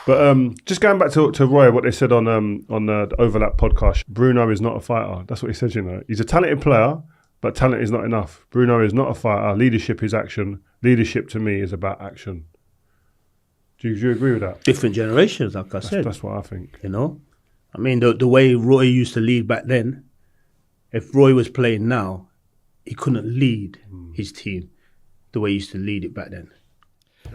But just going back to Roy, what they said on the Overlap podcast, Bruno is not a fighter. That's what he said, you know. He's a talented player, but talent is not enough. Bruno is not a fighter. Leadership is action. Leadership to me is about action. Do you agree with that? Different generations, like I said. That's what I think. You know? I mean, the way Roy used to lead back then, if Roy was playing now, he couldn't lead his team the way he used to lead it back then.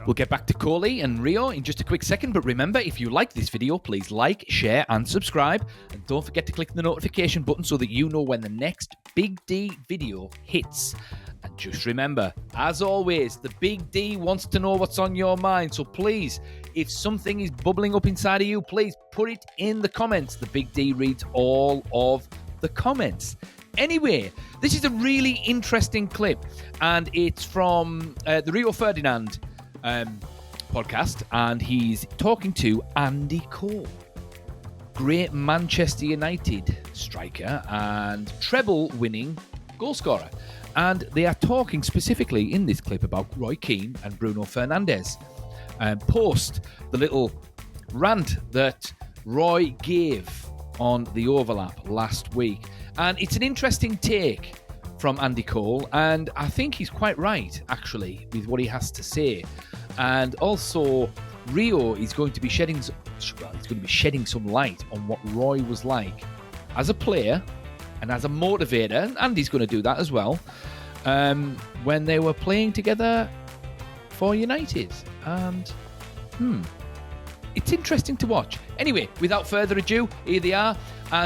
We'll get back to Coley and Rio in just a quick second, but remember, if you like this video, please like, share and subscribe. And don't forget to click the notification button so that you know when the next Big D video hits. And just remember, as always, the Big D wants to know what's on your mind. So please, if something is bubbling up inside of you, please put it in the comments. The Big D reads all of the comments. Anyway, this is a really interesting clip, and it's from the Rio Ferdinand podcast, and he's talking to Andy Cole, great Manchester United striker and treble-winning goalscorer. And they are talking specifically in this clip about Roy Keane and Bruno Fernandes. Post the little rant that Roy gave on the Overlap last week. And it's an interesting take from Andy Cole, and I think he's quite right, actually, with what he has to say. And also, Rio is going to be shedding some light on what Roy was like as a player and as a motivator, and Andy's going to do that as well, when they were playing together for United. And, it's interesting to watch. Anyway, without further ado, here they are.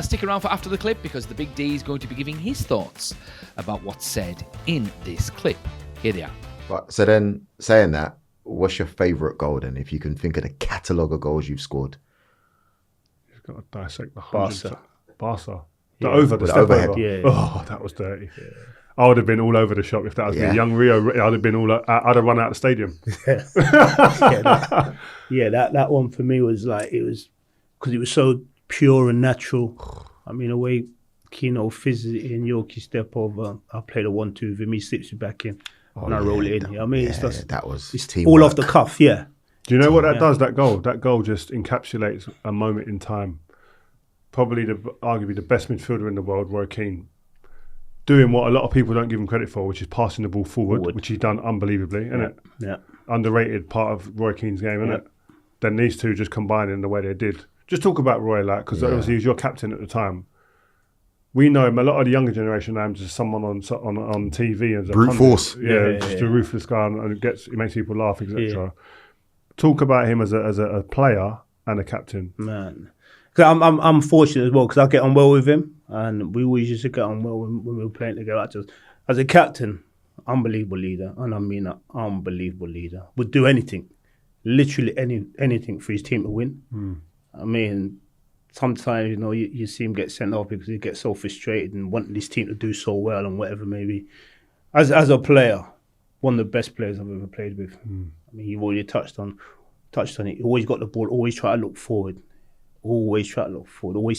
Stick around for after the clip, because the Big D is going to be giving his thoughts about what's said in this clip. Here they are. Right, so then, saying that, what's your favourite goal then, if you can think of the catalogue of goals you've scored? You've got to dissect the Barca. The overhead. Over. Yeah. Oh, that was dirty. Yeah. I would have been all over the shop if that was me. Young Rio, I'd have been I'd have run out of the stadium. That one for me was like, it was because it was so pure and natural. I mean, the way Keano fizzes it in, Yorkie step over, I played a 1-2 with him, he slips it back in, and I roll it in. I mean, it's just, that was it's teamwork. all off the cuff, yeah. Do you know what that does, that goal? That goal just encapsulates a moment in time. Probably arguably the best midfielder in the world, Roy Keane, doing what a lot of people don't give him credit for, which is passing the ball forward. Which he's done unbelievably, isn't it? Yeah. Underrated part of Roy Keane's game, isn't it? Then these two just combining the way they did. Just talk about Roy, because obviously he was your captain at the time. We know him, a lot of the younger generation now, just someone on TV as a brute force. Just a ruthless guy, and it makes people laugh, etc. Yeah. Talk about him as a player and a captain. Man, because I'm fortunate as well, because I get on well with him, and we always used to get on well when we were playing together. Just as a captain, unbelievable leader, and I mean that, unbelievable leader. Would do anything, literally anything for his team to win. I mean, sometimes, you know, you see him get sent off because he gets so frustrated and wanting his team to do so well and whatever maybe. As a player, one of the best players I've ever played with. I mean, you've already touched on it. He always got the ball, always try to look forward. Always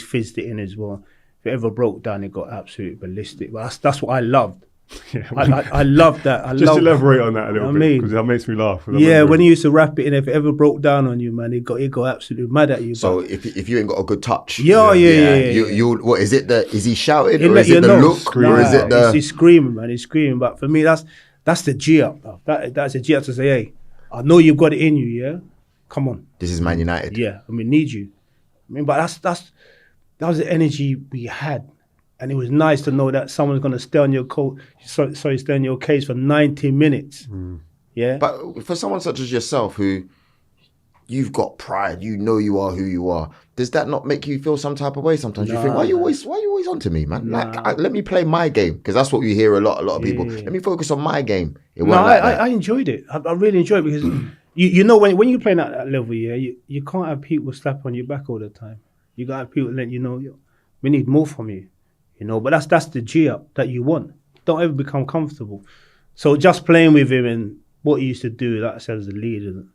fizzed it in as well. If it ever broke down, it got absolutely ballistic. But that's what I loved. Yeah, I love that. Just elaborate on that a little bit, because that makes me laugh. Yeah, when he used to wrap it in, if it ever broke down on you, man, he got absolutely mad at you. So if you ain't got a good touch, yeah. You what is it? Is he shouting, or is it the look, or is it the? He's screaming, man. He's screaming. But for me, that's the G up. That's a G up to say, hey, I know you've got it in you. Yeah, come on. This is Man United. Yeah, I mean, need you. I mean, but that was the energy we had. And it was nice to know that someone's going to stay on your stay on your case for 90 minutes. Yeah. But for someone such as yourself, who you've got pride, you know you are who you are, does that not make you feel some type of way? Sometimes you think, why are you always on to me, man? Like, let me play my game, because that's what you hear a lot of people. Let me focus on my game. I enjoyed it. I really enjoyed it, because you know when you're playing at that level, you can't have people slap on your back all the time. You got to have people let you know, we need more from you. You know, but that's the G up that you want. Don't ever become comfortable. So just playing with him and what he used to do, like I said, as a leader,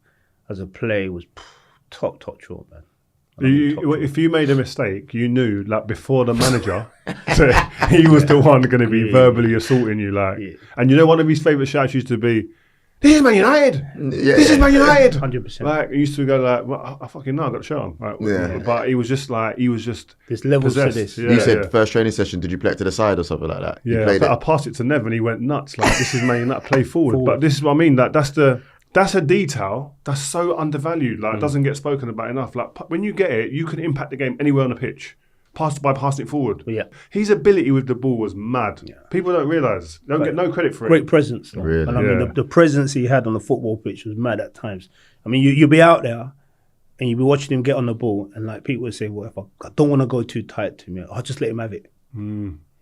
as a player, was top draw, man. If you made a mistake, you knew, like, before the manager, so he was the one going to be verbally assaulting you, like. Yeah. And you know, one of his favourite shouts used to be, this is Man United. This is Man United. 100%. Like, he used to go like, well, I fucking know, I got to show him. Like, but he was just There's levels possessed. to this. Yeah, You said first training session, did you play it to the side or something like that? You Yeah, played I it. passed it to Nev and he went nuts. Like, this is Man United, play forward. But this is what I mean. Like, that's a detail that's so undervalued. Like, it doesn't get spoken about enough. Like, when you get it, you can impact the game anywhere on the pitch. By passing it forward. Yeah. His ability with the ball was mad. Yeah. People don't realise. They don't get no credit for it. Great presence, though. Really? And I mean, the presence he had on the football pitch was mad at times. I mean, you'll be out there and you'll be watching him get on the ball, and like people would say, well, if I don't want to go too tight to him, I'll just let him have it.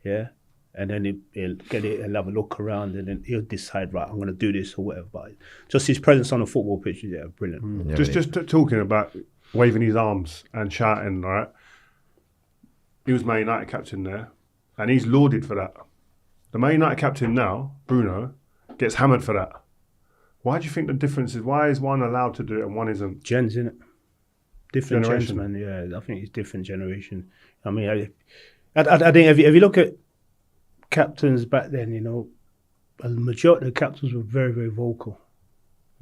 Yeah. And then he'll get it and have a look around, and then he'll decide, right, I'm going to do this or whatever. But just his presence on the football pitch, yeah, brilliant. Yeah, Just talking about waving his arms and shouting, right? He was Man United captain there, and he's lauded for that. The Man United captain now, Bruno, gets hammered for that. Why do you think the difference is? Why is one allowed to do it and one isn't? Gens, innit? Different gens, Generation. man. Yeah, I think it's different generation. I mean, I think if you look at captains back then, you know, a majority of the captains were very, very vocal.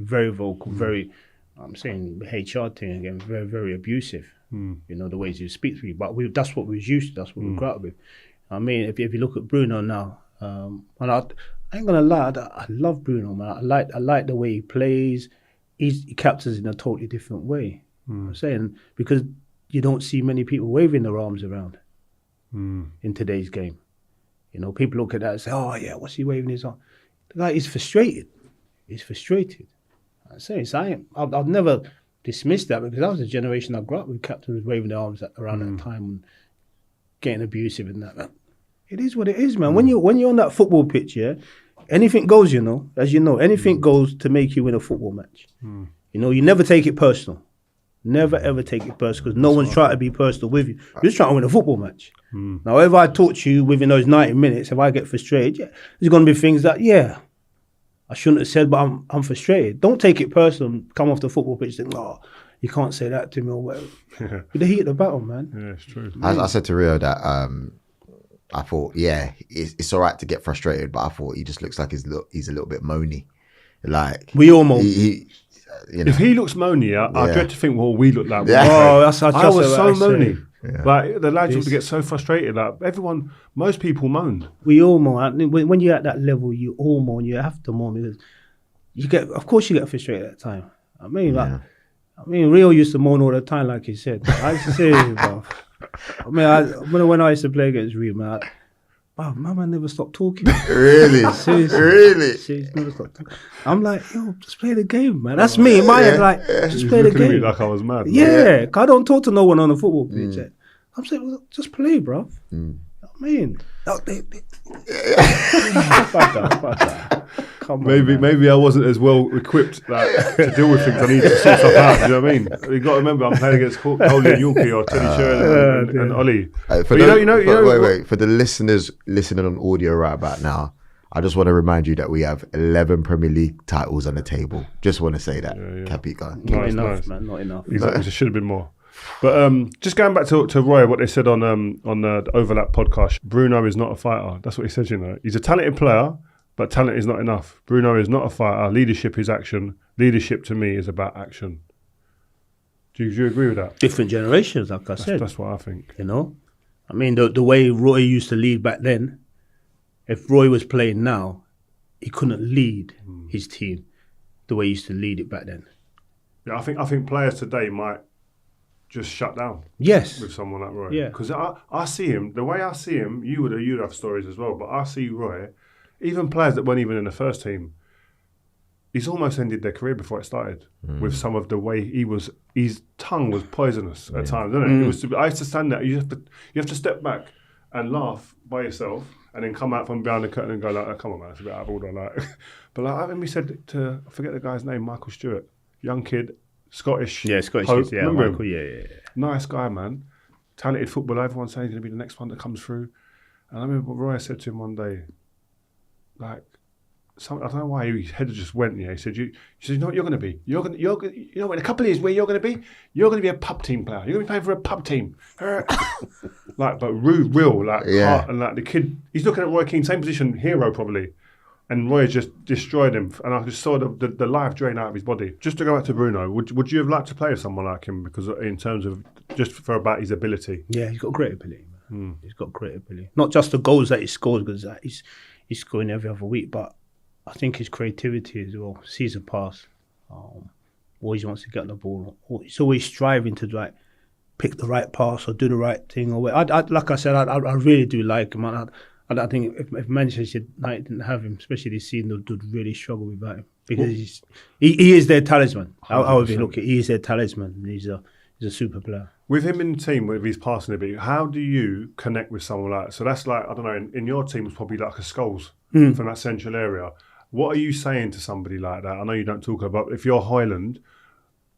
Very vocal, very, I'm saying the HR thing again, very, very abusive. You know, the ways you speak to you. But that's what we was used to, that's what we grew up with. I mean, if you look at Bruno now, and I ain't gonna lie, I love Bruno, man. I like the way he plays. He captures in a totally different way. I'm saying, because you don't see many people waving their arms around in today's game. You know, people look at that and say, oh yeah, what's he waving his arm? The guy is frustrated. He's frustrated. I'm saying, so I've never dismissed that, because that was the generation I grew up with, captains waving their arms around that time and getting abusive and that. Man, it is what it is, man. When you're on that football pitch, yeah, anything goes, you know. As you know, anything goes to make you win a football match. You know, you never take it personal. Never ever take it personal, because no one's trying to be personal with you. You're just trying to win a football match. Now, if I talk to you within those 90 minutes, if I get frustrated, yeah, there's going to be things that, yeah, I shouldn't have said, but I'm frustrated. Don't take it personal. Come off the football pitch and think, oh, you can't say that to me or whatever. With the heat of the battle, man. Yeah, it's true. I said to Rio that I thought, yeah, it's all right to get frustrated, but I thought he just looks like he's a little bit moany. Like, We all moan. You know. If he looks moany, I dread to think, well, we look like. Yeah. Oh, that's I was so moany. Yeah. Like, the lads used to get so frustrated. Like, most people moan. We all moan. When you're at that level, you all moan. You have to moan, because of course you get frustrated at that time. I mean, Rio used to moan all the time, like he said. I used to say, bro. I mean, when I used to play against Rio, man, my man never stopped talking. Really? Seriously. Really? Seriously, never stopped talking. I'm like, yo, just play the game, man. That's me in my head, like, just play the Looking at me game. like I was mad. Yeah, 'cause I don't talk to no one on the football pitch. I'm saying, well, just play, bro. I mean, fuck that. Come on, Maybe I wasn't as well equipped to deal with things. I need to sort stuff out. You know what I mean? You got to remember, I'm playing against Coley and Yorkie or Teddy Sheridan and Ollie. For the listeners listening on audio right about now, I just want to remind you that we have 11 Premier League titles on the table. Just want to say that. Keep going. Not enough, man. Not enough. Exactly. There should have been more. But just going back to Roy, what they said on the Overlap podcast, Bruno is not a fighter. That's what he said, you know. He's a talented player, but talent is not enough. Bruno is not a fighter. Leadership is action. Leadership to me is about action. Do you agree with that? Different generations, like I said. That's what I think. You know? I mean, the way Roy used to lead back then, if Roy was playing now, he couldn't lead his team the way he used to lead it back then. Yeah, I think players today might just shut down. Yes. With someone like Roy. Yeah. Because I see him, the way I see him, you'd have stories as well, but I see Roy, even players that weren't even in the first team, he's almost ended their career before it started with some of the way his tongue was poisonous at times, isn't it? I used to stand there, you have to step back and laugh by yourself and then come out from behind the curtain and go like, oh, come on man, it's a bit out of order. Like, but like I remember he said to, I forget the guy's name, Michael Stewart, young kid, Scottish. Yeah, Scottish. Hope. Yeah, remember Michael, him? yeah. Nice guy, man. Talented footballer. Everyone's saying he's going to be the next one that comes through. And I remember what Roy said to him one day, like, I don't know why his head just went. Yeah, he said, "You know what you're going to be? You're going, you know, in a couple of years, where you're going to be? You're going to be a pub team player. You're going to be playing for a pub team." Like, but real, like, heart, and like the kid. He's looking at Roy Keane, same position, hero probably. and Roy just destroyed him. And I just saw the life drain out of his body. Just to go back to Bruno, would you have liked to play with someone like him? Because in terms of just for about his ability. Yeah, he's got great ability, man. He's got great ability. Not just the goals that he scores, because he's scoring every other week, but I think his creativity as well. Sees a pass. Always wants to get the ball. He's always striving to like pick the right pass or do the right thing. Or like I said, I really do like him. I think if Manchester United didn't have him, especially this season, they'd really struggle without him, because he is their talisman. I would look at, he is their talisman. He's a super player. With him in the team, with his passing ability, how do you connect with someone like that? So that's like, I don't know, in your team, it's probably like a Scholes from that central area. What are you saying to somebody like that? I know you don't talk about, if you're Highland,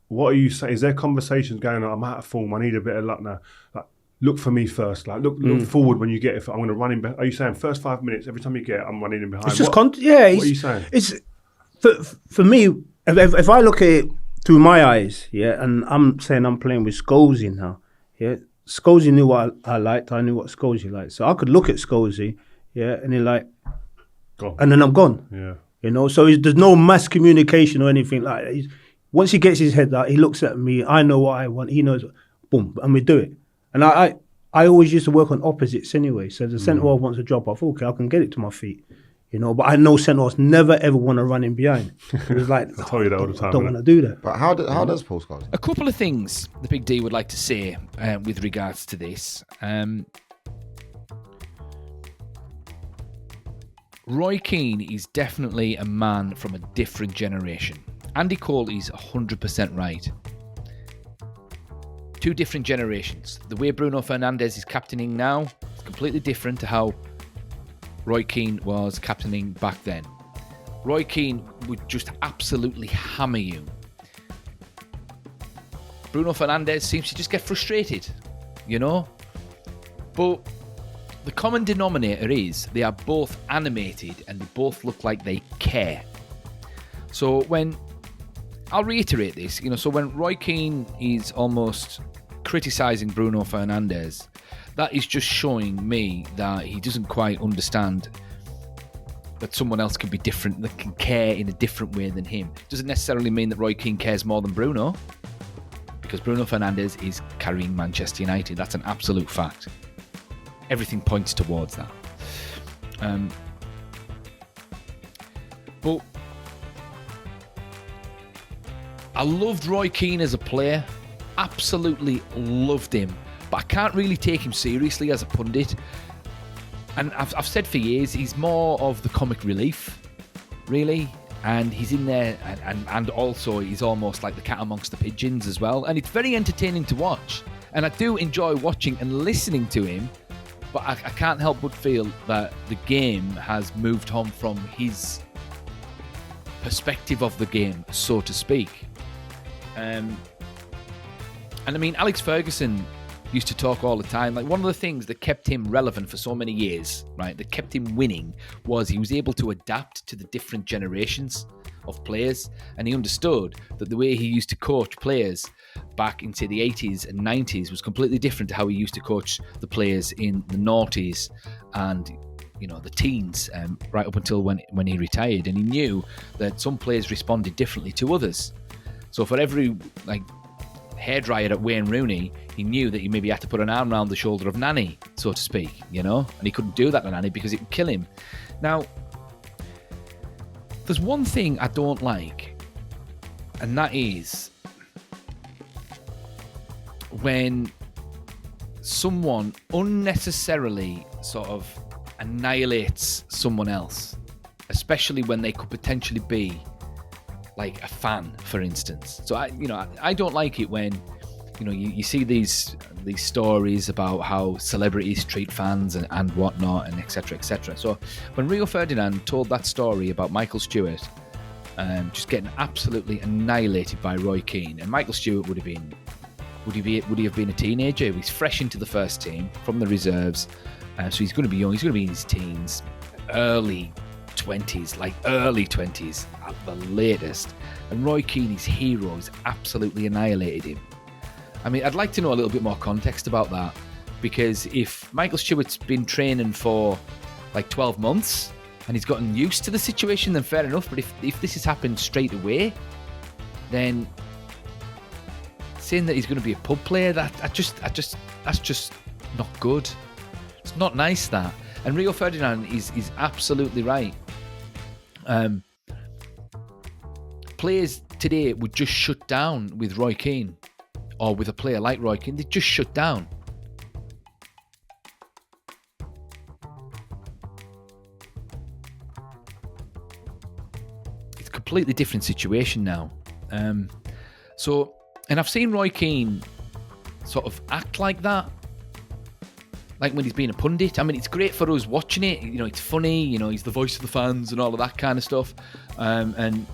what are you saying? Is there conversations going on? I'm out of form. I need a bit of luck now. Like, look for me first. Like, look forward when you get it. I'm going to run in. Are you saying first 5 minutes, every time you get it, I'm running in behind? It's just what are you saying? It's for me. If I look at it through my eyes, yeah, and I'm saying I'm playing with Scholesy now, yeah. Scholesy knew what I liked. I knew what Scholesy liked, so I could look at Scholesy, yeah, and he's like, gone. And then I'm gone. Yeah, you know. So there's no mass communication or anything like that. Once he gets his head out, he looks at me. I know what I want. He knows. Boom, and we do it. And I always used to work on opposites anyway. So the centre half wants to drop off. Okay, I can get it to my feet, you know. But I know centre halves never ever want to run in behind. It's like I tell you that all the time. I don't want to do that. But how does Paul Scholes? A couple of things the Big D would like to say with regards to this. Roy Keane is definitely a man from a different generation. Andy Coley's 100% right. Two different generations. The way Bruno Fernandes is captaining now is completely different to how Roy Keane was captaining back then. Roy Keane would just absolutely hammer you. Bruno Fernandes seems to just get frustrated, you know? But the common denominator is they are both animated and they both look like they care. So I'll reiterate this, you know, so when Roy Keane is almost criticising Bruno Fernandes, that is just showing me that he doesn't quite understand that someone else can be different, that can care in a different way than him. Doesn't necessarily mean that Roy Keane cares more than Bruno, because Bruno Fernandes is carrying Manchester United. That's an absolute fact. Everything points towards that. But I loved Roy Keane as a player. Absolutely loved him. But I can't really take him seriously as a pundit. And I've said for years, he's more of the comic relief, really. And he's in there, and also he's almost like the cat amongst the pigeons as well. And it's very entertaining to watch. And I do enjoy watching and listening to him. But I can't help but feel that the game has moved on from his perspective of the game, so to speak. And I mean, Alex Ferguson used to talk all the time. Like, one of the things that kept him relevant for so many years, right, that kept him winning, was he was able to adapt to the different generations of players. And he understood that the way he used to coach players back into the 80s and 90s was completely different to how he used to coach the players in the noughties and, you know, the teens, right up until when he retired. And he knew that some players responded differently to others. So for every, like, hairdryer at Wayne Rooney, he knew that he maybe had to put an arm around the shoulder of Nani, so to speak, you know? And he couldn't do that to Nani because it would kill him. Now, there's one thing I don't like, and that is when someone unnecessarily sort of annihilates someone else, especially when they could potentially be like a fan, for instance. So I don't like it when, you know, you see these stories about how celebrities treat fans and whatnot, and etc. etc. So when Rio Ferdinand told that story about Michael Stewart just getting absolutely annihilated by Roy Keane, and Michael Stewart would he have been a teenager? He was fresh into the first team from the reserves, so he's going to be young. He's going to be in his teens, early 20s at the latest. And Roy Keane, his hero, has absolutely annihilated him. I mean, I'd like to know a little bit more context about that, because if Michael Stewart's been training for like 12 months and he's gotten used to the situation, then fair enough. But if this has happened straight away, then saying that he's going to be a pub player, that's just not good. It's not nice, that. And Rio Ferdinand is absolutely right. Players today would just shut down with Roy Keane, or with a player like Roy Keane. They just shut down. It's a completely different situation now. And I've seen Roy Keane sort of act like that, like when he's being a pundit. I mean, it's great for us watching it. You know, it's funny. You know, he's the voice of the fans and all of that kind of stuff. And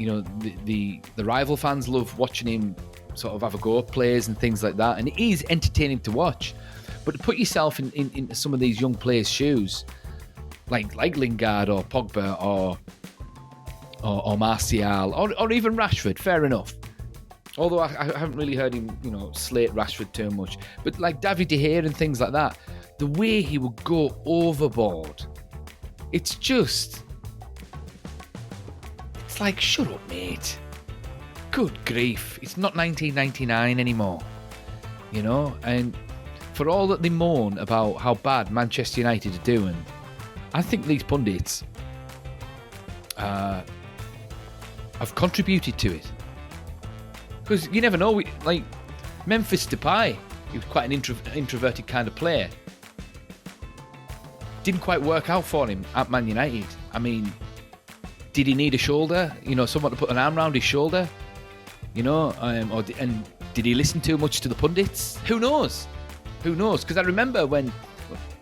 you know, the rival fans love watching him sort of have a go at players and things like that. And it is entertaining to watch. But to put yourself in some of these young players' shoes, like Lingard or Pogba or Martial or even Rashford, fair enough. Although I haven't really heard him, you know, slate Rashford too much. But like David De Gea and things like that, the way he would go overboard, it's like, shut up, mate. Good grief. It's not 1999 anymore, you know? And for all that they moan about how bad Manchester United are doing, I think these pundits have contributed to it. Because you never know, like Memphis Depay, he was quite an introverted kind of player. Didn't quite work out for him at Man United. I mean, did he need a shoulder? You know, someone to put an arm around his shoulder? You know, and did he listen too much to the pundits? Who knows? Who knows? Because I remember when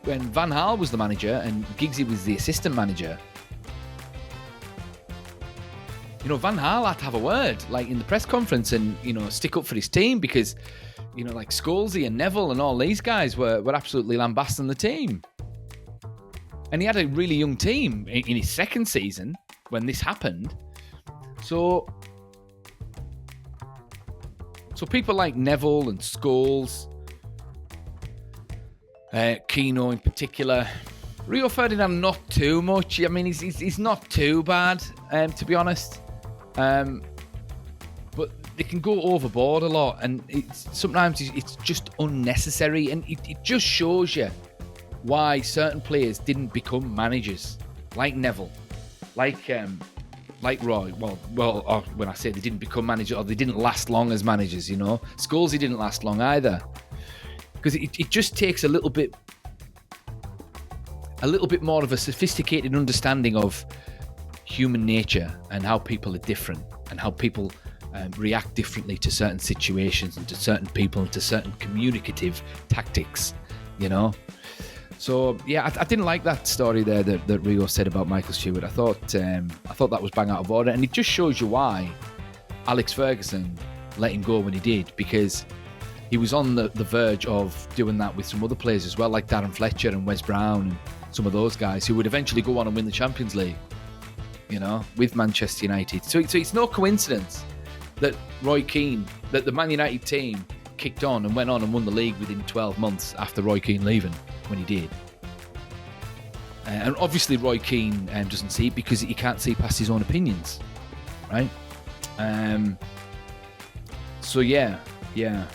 Van Gaal was the manager and Giggsy was the assistant manager, you know, Van Gaal had to have a word, like in the press conference, and, you know, stick up for his team because, you know, like Scholesy and Neville and all these guys were absolutely lambasting the team. And he had a really young team in his second season when this happened. So people like Neville and Scholes, Keano in particular, Rio Ferdinand not too much. I mean, he's not too bad, to be honest. But they can go overboard a lot, and sometimes it's just unnecessary, and it just shows you why certain players didn't become managers, like Neville, like Roy. Well, or when I say they didn't become managers, or they didn't last long as managers, you know. Scholesy didn't last long either, because it just takes a little bit more of a sophisticated understanding of human nature and how people are different and how people react differently to certain situations and to certain people and to certain communicative tactics, you know. So yeah, I didn't like that story there that Rio said about Michael Stewart. I thought that was bang out of order, and it just shows you why Alex Ferguson let him go when he did, because he was on the verge of doing that with some other players as well, like Darren Fletcher and Wes Brown and some of those guys who would eventually go on and win the Champions League, you know, with Manchester United. So it's no coincidence that Roy Keane, that the Man United team kicked on and went on and won the league within 12 months after Roy Keane leaving, when he did. And obviously Roy Keane doesn't see it because he can't see past his own opinions, right? So yeah, it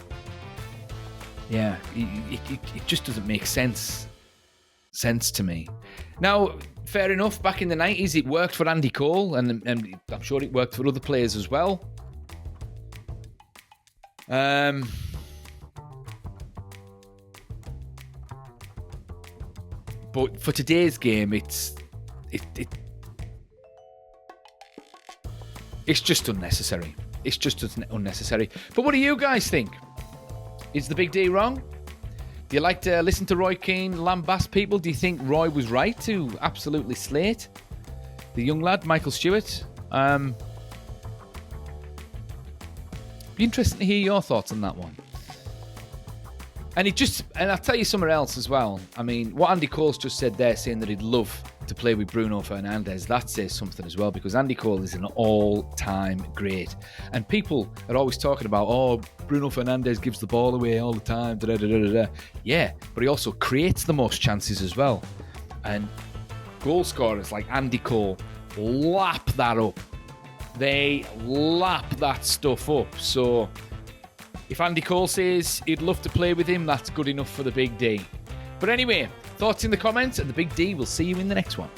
just doesn't make sense to me. Now, fair enough, back in the 90s it worked for Andy Cole, and I'm sure it worked for other players as well. But for today's game, it's just unnecessary. It's just unnecessary. But what do you guys think? Is the Big D wrong? Do you like to listen to Roy Keane lambast people? Do you think Roy was right to absolutely slate the young lad, Michael Stewart? Be interesting to hear your thoughts on that one. And I'll tell you somewhere else as well. I mean, what Andy Cole's just said there, saying that he'd love to play with Bruno Fernandes, that says something as well, because Andy Cole is an all-time great. And people are always talking about, oh, Bruno Fernandes gives the ball away all the time, da-da-da-da-da. Yeah, but he also creates the most chances as well. And goal scorers like Andy Cole lap that up. They lap that stuff up. So if Andy Cole says he'd love to play with him, that's good enough for the Big D. But anyway, thoughts in the comments, and the Big D will see you in the next one.